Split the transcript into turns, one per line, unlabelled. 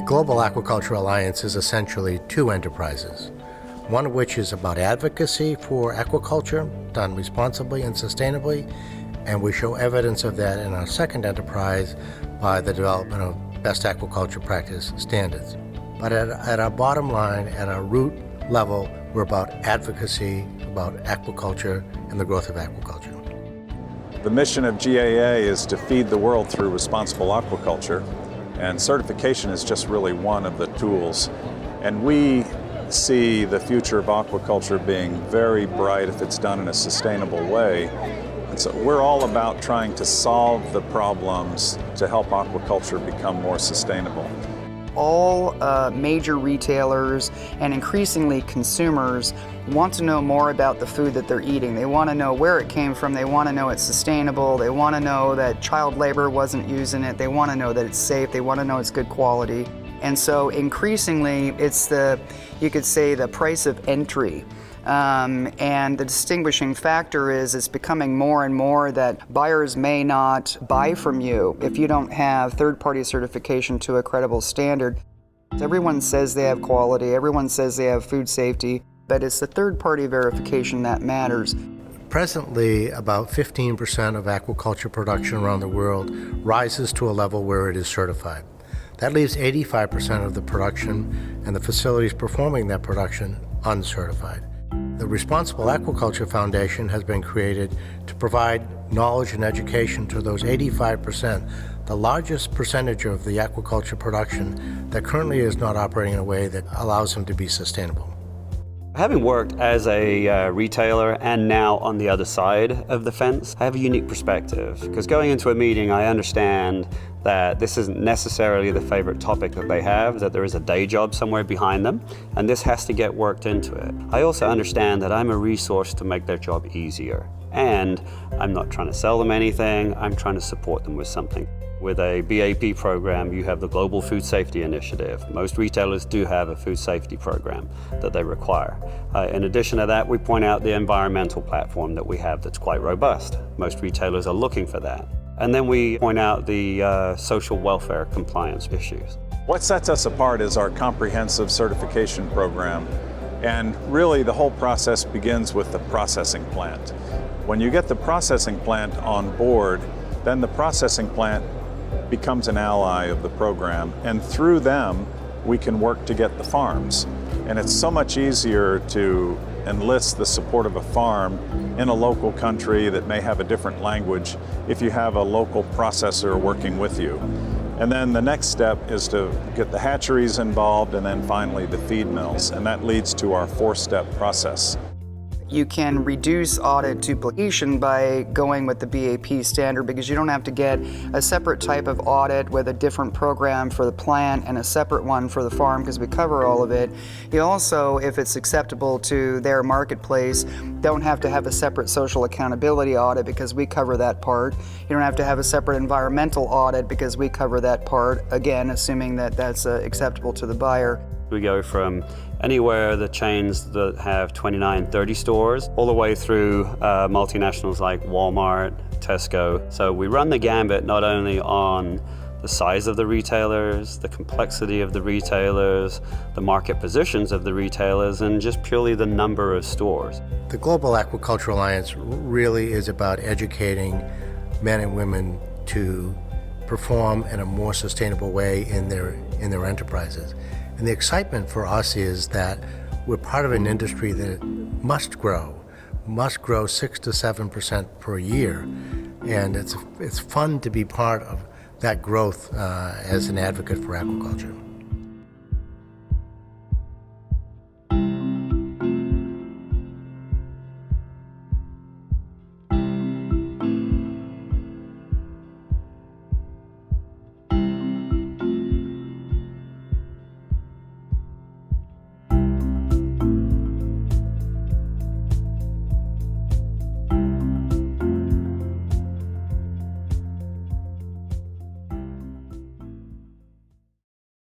Global Aquaculture Alliance is essentially two enterprises, one of which is about advocacy for aquaculture done responsibly and sustainably, and we show evidence of that in our second enterprise by the development of best aquaculture practice standards. But at our bottom line, at our root level, we're about advocacy, about aquaculture and the growth of aquaculture.
The mission of GAA is to feed the world through responsible aquaculture, and certification is just really one of the tools. And we see the future of aquaculture being very bright if it's done in a sustainable way. And so we're all about trying to solve the problems to help aquaculture become more sustainable.
All major retailers and increasingly consumers want to know more about the food that they're eating. They want to know where it came from. They want to know it's sustainable. They want to know that child labor wasn't using it. They want to know that it's safe. They want to know it's good quality. And so increasingly it's you could say the price of entry. And the distinguishing factor is it's becoming more and more that buyers may not buy from you if you don't have third-party certification to a credible standard. Everyone says they have quality, everyone says they have food safety, but it's the third-party verification that matters.
Presently, about 15% of aquaculture production around the world rises to a level where it is certified. That leaves 85% of the production and the facilities performing that production uncertified. The Responsible Aquaculture Foundation has been created to provide knowledge and education to those 85%, the largest percentage of the aquaculture production that currently is not operating in a way that allows them to be sustainable.
Having worked as a retailer and now on the other side of the fence, I have a unique perspective. Because going into a meeting, I understand that this isn't necessarily the favorite topic that they have, that there is a day job somewhere behind them, and this has to get worked into it. I also understand that I'm a resource to make their job easier. And I'm not trying to sell them anything, I'm trying to support them with something. With a BAP program, you have the Global Food Safety Initiative. Most retailers do have a food safety program that they require. In addition to that, we point out the environmental platform that we have that's quite robust. Most retailers are looking for that. And then we point out the social welfare compliance issues.
What sets us apart is our comprehensive certification program. And really the whole process begins with the processing plant. When you get the processing plant on board, then the processing plant becomes an ally of the program, and through them we can work to get the farms. And it's so much easier to enlist the support of a farm in a local country that may have a different language if you have a local processor working with you. And then the next step is to get the hatcheries involved, and then finally the feed mills, and that leads to our four-step process.
You can reduce audit duplication by going with the BAP standard because you don't have to get a separate type of audit with a different program for the plant and a separate one for the farm because we cover all of it. You also, if it's acceptable to their marketplace, don't have to have a separate social accountability audit because we cover that part. You don't have to have a separate environmental audit because we cover that part, again, assuming that that's acceptable to the buyer.
We go from anywhere the chains that have 29, 30 stores, all the way through multinationals like Walmart, Tesco. So we run the gambit not only on the size of the retailers, the complexity of the retailers, the market positions of the retailers, and just purely the number of stores.
The Global Aquaculture Alliance really is about educating men and women to perform in a more sustainable way in their enterprises. And the excitement for us is that we're part of an industry that must grow 6 to 7% per year. And it's fun to be part of that growth as an advocate for aquaculture.